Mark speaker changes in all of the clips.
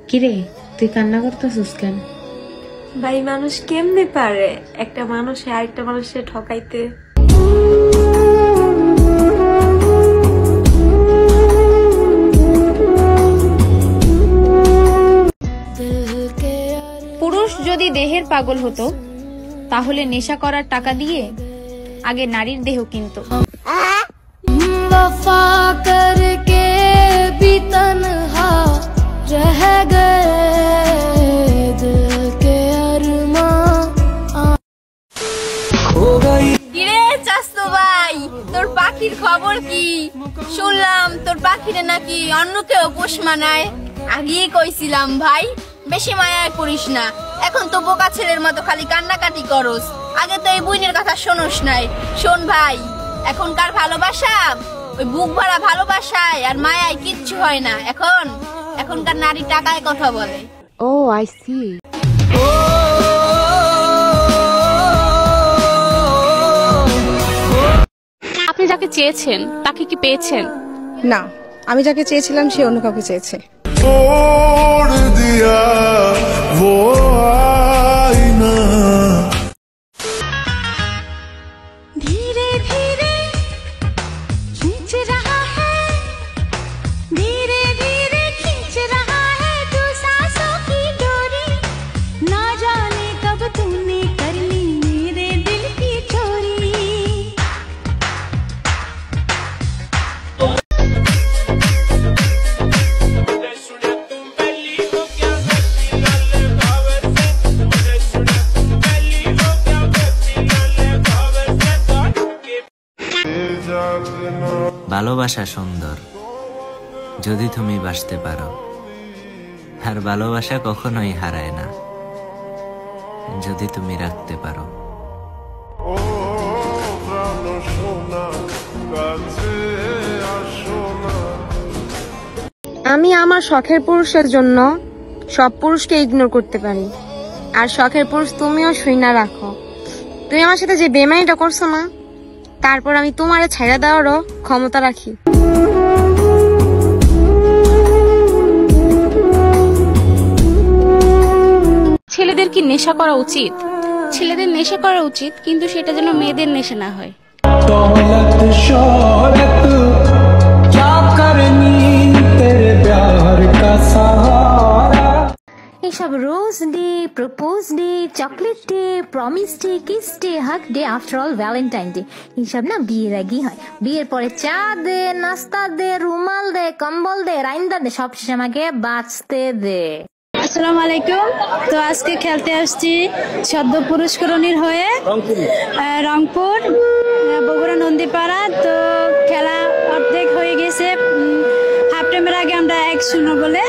Speaker 1: কিরে তুই কান্না করতেছিস কেন?
Speaker 2: ভাই মানুষ কেমনে পারে একটা মানুষ আরেকটা মানুষের ঠকাইতে?
Speaker 3: পুরুষ যদি দেহের পাগল হতো তাহলে নেশা করার টাকা দিয়ে আগে নারীর দেহ কিনতো।
Speaker 4: কিরে চাস্তু ভাই, তোর পাখির খবর কি? শুনলাম তোর পাখিরে নাকি অন্য কেউ পোষ মানায়। আগেই কইছিলাম ভাই বেশি মায়া করিস না, এখন তো বোকা ছেলের মতো খালি কান্নাকাটি করস। আগে তো এই বুইনের কথা শোনস নাই। শোন ভাই, এখনকার ভালোবাসা ওই বুক ভরা ভালোবাসায় আর মায়ায় কিচ্ছু হয় না। এখনকার নারী টাকায় কথা বলে।
Speaker 1: ও আই সি।
Speaker 3: আপনি যাকে চেয়েছেন তাকে কি পেয়েছেন?
Speaker 5: না, আমি যাকে চেয়েছিলাম সে অন্য কাউকে চেয়েছে।
Speaker 6: ভালোবাসা সুন্দর যদি তুমি বাসতে পারো, আর ভালোবাসা কখনোই হারায় না যদি তুমি রাখতে পারো।
Speaker 1: আমি আমার শখের পুরুষের জন্য সব পুরুষকে ইগনোর করতে পারি, আর শখের পুরুষ তুমিও শুইনা রাখো। তুমি আমার সাথে যে বেমানিটা করছো না, তারপর আমি তোমারে ছাইড়া দেওয়ারও ক্ষমতা রাখি।
Speaker 3: ছেলেদের কি নেশা করা উচিত? ছেলেদের নেশা করা উচিত, কিন্তু সেটা যেন মেয়েদের নেশা না হয়।
Speaker 7: এসব rose day, propose day, chocolate day, promise day, kiss day, hug day, after all Valentine day এইসব না বিয়ের আগেই হয়। বিয়ের পরে চা দে, নাস্তা দে, রুমাল দে, কম্বল দে, রাইন্দা দে, সব শেষে আমাকে বাঁচতে দে।
Speaker 3: আসসালামু আলাইকুম। তো আজকে খেলতে আসছি সদ্য পুরস্করণীর হয়ে রংপুর বগুড়া নন্দীপাড়া। তো খেলা অর্ধেক হয়ে গেছে, হাফ টাইমের আগে আমরা 1-0 বলে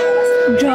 Speaker 3: ড্র।